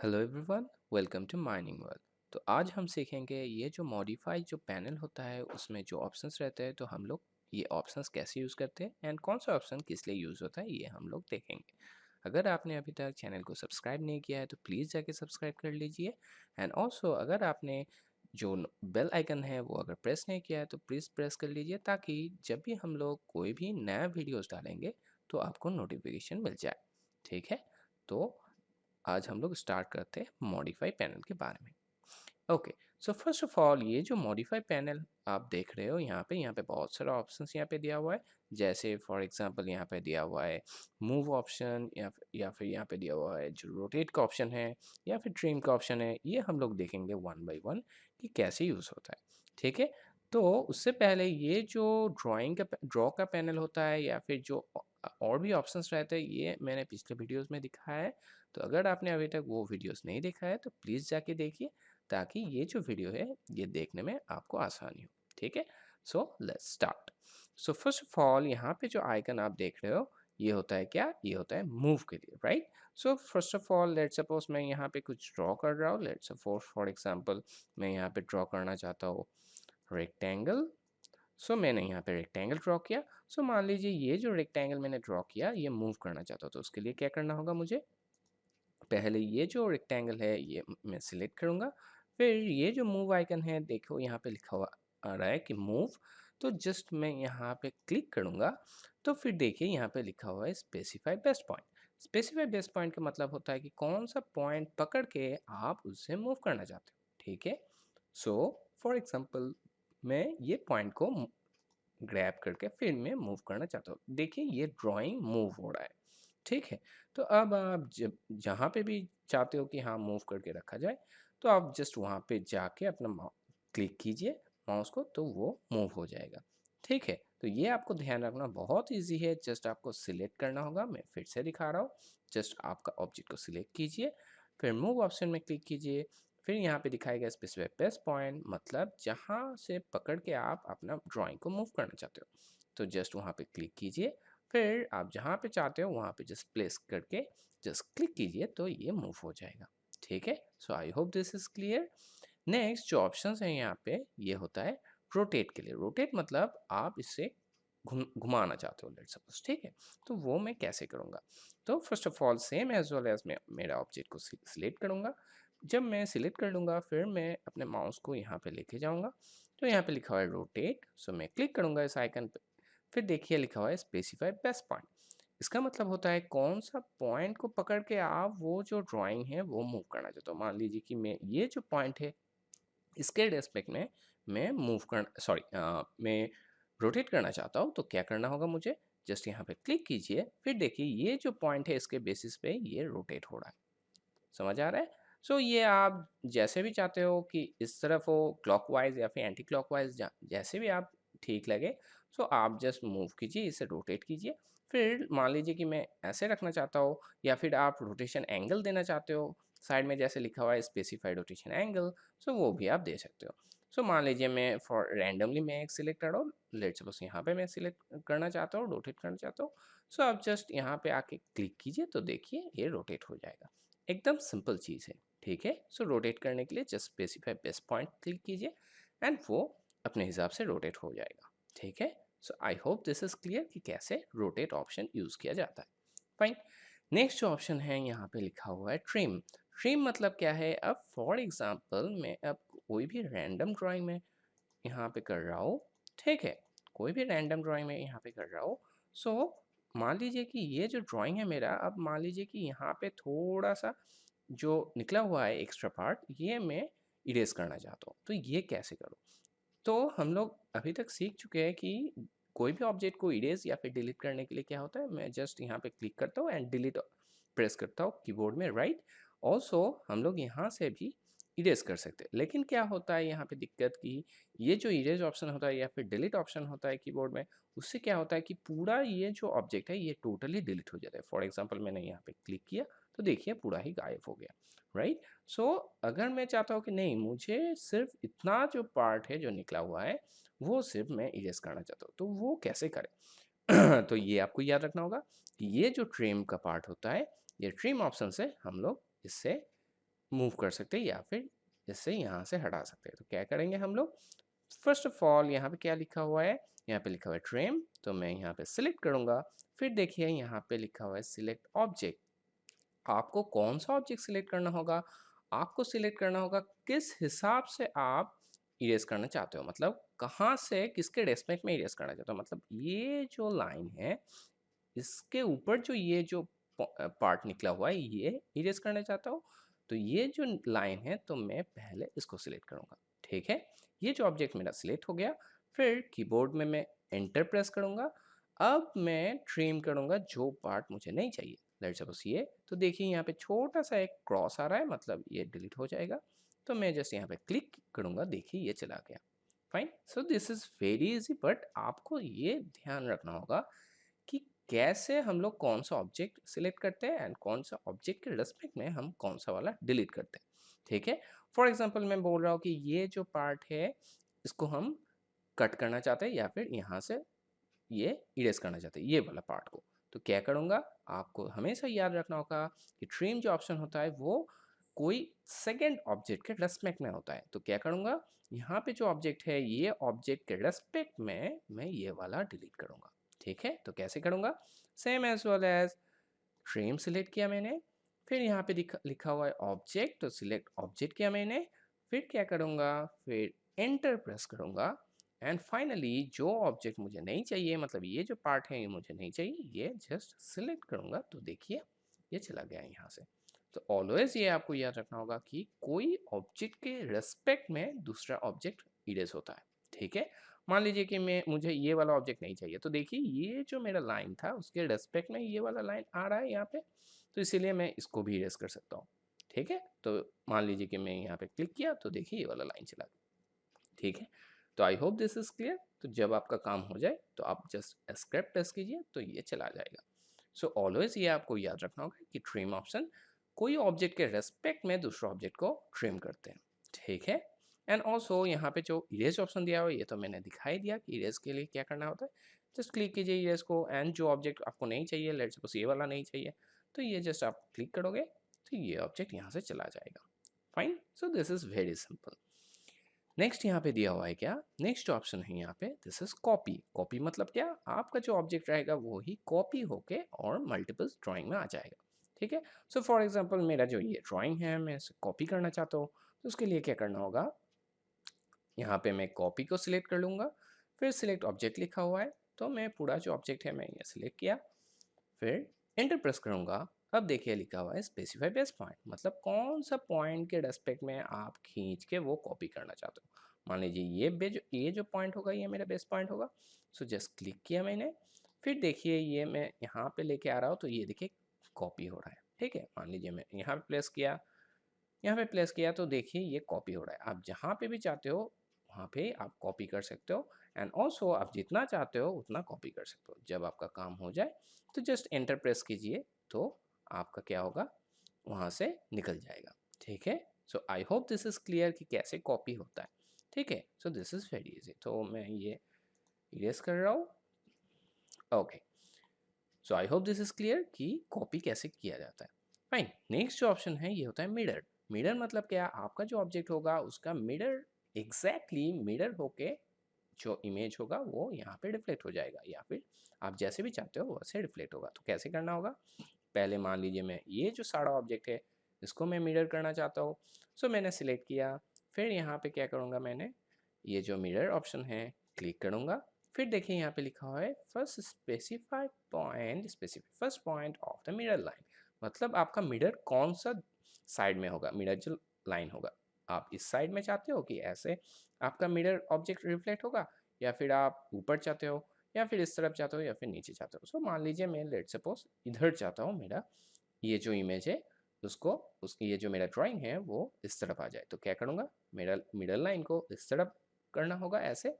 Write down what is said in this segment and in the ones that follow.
Hello everyone, welcome to mining world. तो आज हम सीखेंगे ये जो मॉडिफाई जो पैनल होता है उसमें जो ऑप्शंस रहते हैं, तो हम लोग ये ऑप्शंस कैसे यूज़ करते हैं एंड कौन सा ऑप्शन किस लिए यूज़ होता है ये हम लोग देखेंगे। अगर आपने अभी तक चैनल को सब्सक्राइब नहीं किया है तो प्लीज़ जाके सब्सक्राइब कर लीजिए। एंड ऑल्सो अगर आपने जो बेल आइकन है वो अगर प्रेस नहीं किया है तो प्लीज़ प्रेस कर लीजिए, ताकि जब भी हम लोग कोई भी नया वीडियोस डालेंगे तो आपको नोटिफिकेशन मिल जाए। ठीक है, तो आज हम लोग स्टार्ट करते हैं मॉडिफाई पैनल के बारे में। Okay, so first of all ये जो मॉडिफाई पैनल आप देख रहे हो यहाँ पे बहुत सारा ऑप्शंस यहाँ पे दिया हुआ है। जैसे फॉर एग्जांपल यहाँ पे दिया हुआ है मूव ऑप्शन, या फिर यहाँ पे दिया हुआ है जो रोटेट का ऑप्शन है, या फिर ट्रिम का ऑप्शन है। ये हम लोग देखेंगे वन बाय वन कि कैसे यूज़ होता है। ठीक है, तो उससे पहले ये जो ड्रॉ का पैनल होता है, या फिर जो और भी ऑप्शंस रहते हैं, ये मैंने पिछले वीडियोस में दिखाया है। तो अगर आपने अभी तक वो वीडियोस नहीं देखा है तो प्लीज़ जाके देखिए, ताकि ये जो वीडियो है ये देखने में आपको आसानी हो। ठीक है, so let's start. So first of all यहाँ पे जो आइकन आप देख रहे हो ये होता है क्या, ये होता है मूव के लिए, right. So first of all let's suppose मैं यहाँ पे कुछ ड्रॉ कर रहा हूँ। लेट्स सपोज फॉर एग्जांपल मैं यहाँ पे ड्रॉ करना चाहता हूँ रेक्टेंगल। सो मैंने यहाँ पे रेक्टेंगल ड्रॉ किया। सो मान लीजिए ये जो रेक्टेंगल मैंने ड्रॉ किया ये मूव करना चाहता हूँ, तो उसके लिए क्या करना होगा मुझे, पहले ये जो रेक्टेंगल है ये मैं सिलेक्ट करूँगा। फिर ये जो मूव आइकन है, देखो यहाँ पे लिखा हुआ आ रहा है कि मूव, तो जस्ट मैं यहाँ पे क्लिक करूँगा। तो फिर देखिए यहाँ पे लिखा हुआ है specify best point. Specify best point का मतलब होता है कि कौन सा पॉइंट पकड़ के आप उससे मूव करना चाहते हो। ठीक है, सो फॉर एग्जाम्पल मैं ये पॉइंट को ग्रैब करके फिर मैं मूव करना चाहता हूँ। देखिए ये ड्राइंग मूव हो रहा है। ठीक है, तो अब आप जब जहाँ पे भी चाहते हो कि हाँ मूव करके रखा जाए, तो आप जस्ट वहाँ पे जाके अपना क्लिक कीजिए माउस को, तो वो मूव हो जाएगा। ठीक है, तो ये आपको ध्यान रखना बहुत इजी है। जस्ट आपको सिलेक्ट करना होगा, मैं फिर से दिखा रहा हूँ। जस्ट आपका ऑब्जेक्ट को सिलेक्ट कीजिए, फिर मूव ऑप्शन में क्लिक कीजिए। फिर यहाँ पे दिखाएगा स्पेसिफाई बेस्ट पॉइंट, मतलब जहाँ से पकड़ के आप अपना ड्राइंग को मूव करना चाहते हो। तो जस्ट वहाँ पे क्लिक कीजिए, फिर आप जहाँ पे चाहते हो वहाँ पे जस्ट प्लेस करके जस्ट क्लिक कीजिए, तो ये मूव हो जाएगा। ठीक है, so I hope this is clear. Next जो ऑप्शंस हैं यहाँ पे, ये होता है रोटेट के लिए। रोटेट मतलब आप इससे घुमाना चाहते हो, लेट्स सपोज। ठीक है, तो वो मैं कैसे करूँगा, तो first of all same as well as मैं मेरा ऑब्जेक्ट को सिलेक्ट करूँगा। जब मैं सिलेक्ट कर लूँगा फिर मैं अपने माउस को यहाँ पे लेके जाऊँगा। तो यहाँ पे लिखा हुआ है रोटेट, सो मैं क्लिक करूँगा इस आइकन पे। फिर देखिए लिखा हुआ है स्पेसिफाई बेस्ट पॉइंट। इसका मतलब होता है कौन सा पॉइंट को पकड़ के आप वो जो ड्राइंग है वो मूव करना चाहते हो। मान लीजिए कि मैं ये जो पॉइंट है इसके रेस्पेक्ट में मैं मैं रोटेट करना चाहता हूँ, तो क्या करना होगा मुझे, जस्ट यहाँ पे क्लिक कीजिए। फिर देखिए ये जो पॉइंट है इसके बेसिस पे ये रोटेट हो रहा है। समझ आ रहा है। सो ये आप जैसे भी चाहते हो कि इस तरफ हो क्लॉकवाइज या फिर एंटी क्लॉकवाइज, जैसे भी आप ठीक लगे। सो आप जस्ट मूव कीजिए, इसे रोटेट कीजिए। फिर मान लीजिए कि मैं ऐसे रखना चाहता हूँ, या फिर आप रोटेशन एंगल देना चाहते हो साइड में, जैसे लिखा हुआ है स्पेसिफाइड रोटेशन एंगल। सो वो भी आप दे सकते हो। सो मान लीजिए मैं फॉर रैंडमली मैं एक सिलेक्ट कर रहा हूँ। लेट्स सपोज यहाँ पे मैं सिलेक्ट करना चाहता हूँ, रोटेट करना चाहता हूँ। सो आप जस्ट यहाँ पे आके क्लिक कीजिए, तो देखिए ये रोटेट हो जाएगा। एकदम सिंपल चीज़ है। ठीक है, सो रोटेट करने के लिए just specify best point click कीजिए एंड वो अपने हिसाब से रोटेट हो जाएगा। ठीक है, so I hope this is clear कि कैसे रोटेट ऑप्शन यूज़ किया जाता है। फाइन, नेक्स्ट जो ऑप्शन है यहाँ पे लिखा हुआ है ट्रिम। ट्रिम मतलब क्या है, अब फॉर एग्जांपल मैं अब कोई भी रैंडम ड्राइंग में यहाँ पे कर रहा हूँ। ठीक है, कोई भी रैंडम ड्राइंग में यहाँ पे कर रहा हूँ। सो मान लीजिए कि ये जो ड्राइंग है मेरा, अब मान लीजिए कि यहाँ पे थोड़ा सा जो निकला हुआ है एक्स्ट्रा पार्ट, ये मैं इरेज करना चाहता हूँ। तो ये कैसे करूँ, तो हम लोग अभी तक सीख चुके हैं कि कोई भी ऑब्जेक्ट को इरेज या फिर डिलीट करने के लिए क्या होता है, मैं जस्ट यहाँ पे क्लिक करता हूँ एंड डिलीट प्रेस करता हूँ कीबोर्ड में, राइट। ऑल्सो हम लोग यहाँ से भी इरेज कर सकते हैं, लेकिन क्या होता है यहाँ पे दिक्कत की, ये जो इरेज ऑप्शन होता है या फिर डिलीट ऑप्शन होता है कीबोर्ड में, उससे क्या होता है कि पूरा ये जो ऑब्जेक्ट है ये टोटली डिलीट हो जाता है। फॉर एग्जाम्पल मैंने यहाँ पे क्लिक किया, तो देखिए पूरा ही गायब हो गया, राइट। सो अगर मैं चाहता हूँ कि नहीं, मुझे सिर्फ इतना जो पार्ट है जो निकला हुआ है वो सिर्फ मैं इरेज करना चाहता हूँ, तो वो कैसे करें तो ये आपको याद रखना होगा कि ये जो ट्रिम का पार्ट होता है, ये ट्रिम ऑप्शन से हम लोग इससे मूव कर सकते हैं या फिर इससे यहाँ से हटा सकते हैं। तो क्या करेंगे हम लोग, फर्स्ट ऑफ ऑल यहाँ पे क्या लिखा हुआ है, यहाँ पे लिखा हुआ है ट्रिम, तो मैं यहाँ पे सिलेक्ट करूँगा। फिर देखिए यहाँ पे लिखा हुआ है सिलेक्ट ऑब्जेक्ट। आपको कौन सा ऑब्जेक्ट सिलेक्ट करना होगा, आपको सिलेक्ट करना होगा किस हिसाब से आप इरेज करना चाहते हो, मतलब कहाँ से किसके रेस्पेक्ट में इरेज करना चाहते हो। मतलब ये जो लाइन है इसके ऊपर जो ये जो पार्ट निकला हुआ है ये इरेज करना चाहता हूँ, तो ये जो लाइन है तो मैं पहले इसको सिलेक्ट करूँगा। ठीक है, ये जो ऑब्जेक्ट मेरा सिलेक्ट हो गया, फिर कीबोर्ड में मैं एंटर प्रेस करूँगा। अब मैं ट्रिम करूँगा जो पार्ट मुझे नहीं चाहिए, लेट्स सपोज ये, तो देखिए यहाँ पे छोटा सा एक क्रॉस आ रहा है, मतलब ये डिलीट हो जाएगा। तो मैं जस्ट यहाँ पे क्लिक करूँगा, देखिए ये चला गया। Fine, so this is very easy, but आपको ये ध्यान रखना होगा कि कैसे हम लोग कौन सा ऑब्जेक्ट सिलेक्ट करते हैं एंड कौन सा ऑब्जेक्ट के रेस्पेक्ट में हम कौन सा वाला डिलीट करते हैं। ठीक है, फॉर एग्जांपल मैं बोल रहा हूँ कि ये जो पार्ट है इसको हम कट करना चाहते हैं या फिर यहाँ से ये इरेज करना चाहते हैं ये वाला पार्ट को। तो क्या करूँगा, आपको हमेशा याद रखना होगा कि ट्रिम जो ऑप्शन होता है वो कोई सेकंड ऑब्जेक्ट के रेस्पेक्ट में होता है। तो क्या करूँगा, यहाँ पे जो ऑब्जेक्ट है ये ऑब्जेक्ट के रेस्पेक्ट में मैं ये वाला डिलीट करूँगा। ठीक है, तो कैसे करूँगा, same as well as trim select किया मैंने, फिर यहाँ पे लिखा हुआ है ऑब्जेक्ट, तो सिलेक्ट ऑब्जेक्ट किया मैंने, फिर क्या करूँगा, फिर एंटर प्रेस करूँगा एंड फाइनली जो ऑब्जेक्ट मुझे नहीं चाहिए, मतलब ये जो पार्ट है ये मुझे नहीं चाहिए, ये जस्ट सिलेक्ट करूँगा। तो देखिए ये चला गया यहाँ से। तो ऑलवेज ये आपको याद रखना होगा कि कोई ऑब्जेक्ट के रेस्पेक्ट में दूसरा ऑब्जेक्ट इरेज होता है। ठीक है, मान लीजिए कि मैं मुझे ये वाला ऑब्जेक्ट नहीं चाहिए, तो देखिए ये जो मेरा लाइन था उसके रेस्पेक्ट में ये वाला लाइन आ रहा है यहाँ पे, तो इसीलिए मैं इसको भी इरेज कर सकता हूँ। ठीक है, तो मान लीजिए कि मैं यहाँ पे क्लिक किया तो देखिए ये वाला लाइन चला गया। ठीक है, तो आई होप दिस इज क्लियर। तो जब आपका काम हो जाए तो आप जस्ट एस्केप प्रेस कीजिए तो ये चला जाएगा। सो ऑलवेज ये आपको याद रखना होगा कि ट्रिम ऑप्शन कोई ऑब्जेक्ट के रेस्पेक्ट में दूसरा ऑब्जेक्ट को ट्रिम करते हैं। ठीक है, एंड ऑल्सो यहाँ पे जो इरेज ऑप्शन दिया हुआ है ये तो मैंने दिखाई दिया कि इरेज के लिए क्या करना होता है। जस्ट क्लिक कीजिए इरेज को एंड जो ऑब्जेक्ट आपको नहीं चाहिए, लेट्स सपोज ये वाला नहीं चाहिए, तो ये जस्ट आप क्लिक करोगे तो ये ऑब्जेक्ट यहाँ से चला जाएगा। Fine, so this is very simple. Next यहाँ पे दिया हुआ है क्या, नेक्स्ट ऑप्शन है यहाँ पे दिस इज कॉपी। कॉपी मतलब क्या, आपका जो ऑब्जेक्ट रहेगा वो ही कॉपी होके और मल्टीपल ड्राइंग में आ जाएगा। ठीक है, सो फॉर एग्जांपल मेरा जो ये ड्राइंग है मैं इसे कॉपी करना चाहता हूँ, तो उसके लिए क्या करना होगा, यहाँ पे मैं कॉपी को सिलेक्ट कर लूँगा, फिर सिलेक्ट ऑब्जेक्ट लिखा हुआ है तो मैं पूरा जो ऑब्जेक्ट है मैं ये सिलेक्ट किया, फिर एंटर प्रेस करूँगा। अब देखिए लिखा हुआ है स्पेसिफाई बेस्ट पॉइंट, मतलब कौन सा पॉइंट के रेस्पेक्ट में आप खींच के वो कॉपी करना चाहते हो। मान लीजिए ये जो पॉइंट होगा ये मेरा बेस्ट पॉइंट होगा। सो जस्ट क्लिक किया मैंने, फिर देखिए ये मैं यहाँ पे लेके आ रहा हूँ तो ये देखिए कॉपी हो रहा है। ठीक है, मान लीजिए मैं यहाँ पे प्लेस किया, यहाँ पे प्लेस किया तो देखिए ये कॉपी हो रहा है। आप जहाँ पे भी चाहते हो वहाँ पे आप कॉपी कर सकते हो एंड ऑल्सो आप जितना चाहते हो उतना कॉपी कर सकते हो। जब आपका काम हो जाए तो जस्ट एंटर प्रेस कीजिए तो आपका क्या होगा, वहाँ से निकल जाएगा। ठीक है, so I hope this is clear कि कैसे कॉपी होता है। ठीक है, so this is very easy, तो मैं ये इरेज कर रहा हूँ। Okay, so I hope this is clear कि कॉपी कैसे किया जाता है। फाइन, नेक्स्ट जो ऑप्शन है ये होता है मिरर। मिरर मतलब क्या, आपका जो ऑब्जेक्ट होगा उसका मिरर एग्जैक्टली मिरर होके जो इमेज होगा वो यहाँ पे रिफ्लेक्ट हो जाएगा, या फिर आप जैसे भी चाहते हो वैसे रिफ्लेक्ट होगा। तो कैसे करना होगा, पहले मान लीजिए मैं ये जो सारा ऑब्जेक्ट है इसको मैं मिरर करना चाहता हूँ। सो मैंने सिलेक्ट किया, फिर यहाँ पे क्या करूँगा, मैंने ये जो मिरर ऑप्शन है क्लिक करूँगा। फिर देखिए यहाँ पे लिखा हुआ है first specify point, specify first point of the mirror line, मतलब आपका मिरर कौन सा साइड में होगा, मिरर जो लाइन होगा आप इस साइड में चाहते हो कि ऐसे आपका मिरर ऑब्जेक्ट रिफ्लेक्ट होगा, या फिर आप ऊपर चाहते हो, या फिर इस तरफ चाहते हो, या फिर नीचे चाहते हो। सो मान लीजिए मैं लेट सपोज इधर चाहता हूँ मेरा ये जो इमेज है उसको, उस ये जो मेरा ड्राइंग है वो इस तरफ आ जाए। तो क्या करूँगा, मेरा मिडल लाइन को इस तरफ करना होगा ऐसे।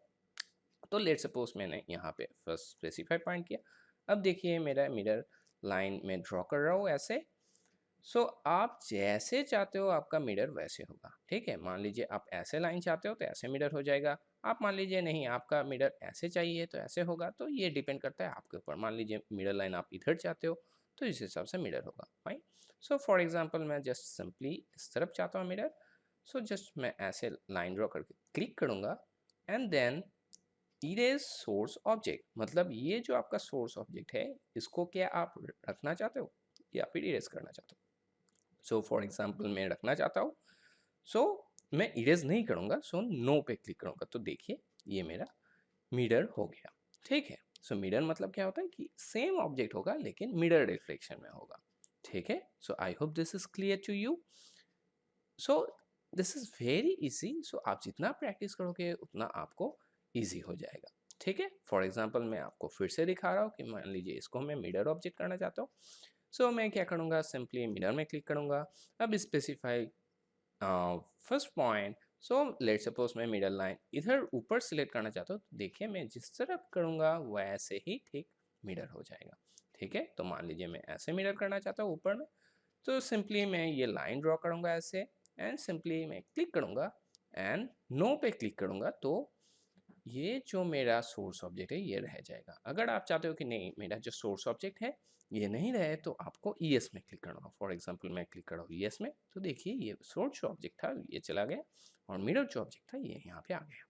तो लेट सपोज मैंने यहाँ पे फर्स्ट स्पेसिफाई पॉइंट किया, अब देखिए मेरा मिरर लाइन में ड्रॉ कर रहा हूँ ऐसे। सो आप जैसे चाहते हो आपका मिरर वैसे होगा। ठीक है, मान लीजिए आप ऐसे लाइन चाहते हो तो ऐसे मिरर हो जाएगा, आप मान लीजिए नहीं आपका मिरर ऐसे चाहिए तो ऐसे होगा। तो ये डिपेंड करता है आपके ऊपर। मान लीजिए मिरर लाइन आप इधर चाहते हो तो इस हिसाब से मिरर होगा। फाइन। सो फॉर एग्जांपल मैं जस्ट सिंपली इस तरफ चाहता हूँ मिरर। सो जस्ट मैं ऐसे लाइन ड्रॉ करके क्लिक करूँगा and then erase source object, मतलब ये जो आपका सोर्स ऑब्जेक्ट है इसको क्या आप रखना चाहते हो या फिर इरेज करना चाहते हो। सो फॉर एग्जांपल मैं रखना चाहता हूँ। सो मैं इरेज नहीं करूँगा, सो नो पे क्लिक करूँगा। तो देखिए ये मेरा मिरर हो गया। ठीक है। सो मिरर मतलब क्या होता है कि सेम ऑब्जेक्ट होगा लेकिन मिरर रिफ्लेक्शन में होगा। ठीक है। So I hope this is clear to you. So this is very easy. So आप जितना प्रैक्टिस करोगे उतना आपको इजी हो जाएगा। ठीक है। फॉर एग्जाम्पल मैं आपको फिर से दिखा रहा हूँ कि मान लीजिए इसको मैं मिरर ऑब्जेक्ट करना चाहता हूँ। सो मैं क्या करूँगा, सिंपली मिरर में क्लिक करूँगा। अब specify first point. So let suppose मैं मिडल लाइन इधर ऊपर सिलेक्ट करना चाहता हूँ। तो देखिए मैं जिस तरफ करूँगा वैसे ही ठीक मिरर हो जाएगा। ठीक है। तो मान लीजिए मैं ऐसे मिरर करना चाहता हूँ ऊपर में। तो सिंपली मैं ये लाइन ड्रॉ करूँगा ऐसे एंड सिंपली मैं क्लिक करूँगा एंड नो पे क्लिक करूँगा। तो ये जो मेरा सोर्स ऑब्जेक्ट है ये रह जाएगा। अगर आप चाहते हो कि नहीं मेरा जो सोर्स ऑब्जेक्ट है ये नहीं रहे तो आपको ईएस में क्लिक करना होगा। फॉर एग्जांपल मैं क्लिक कर रहा हूँ ईएस में। तो देखिए ये सोर्स ऑब्जेक्ट था ये चला गया और मिरर जो ऑब्जेक्ट था ये यहाँ पे आ गया।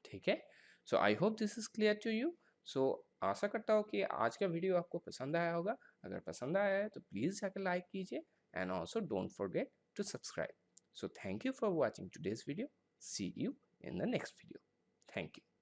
ठीक है। So I hope this is clear to you. So आशा करता हूँ कि आज का वीडियो आपको पसंद आया होगा। अगर पसंद आया है तो प्लीज़ जाकर लाइक कीजिए and also don't forget to subscribe. So thank you for watching today's video. See you in the next video. Thank you.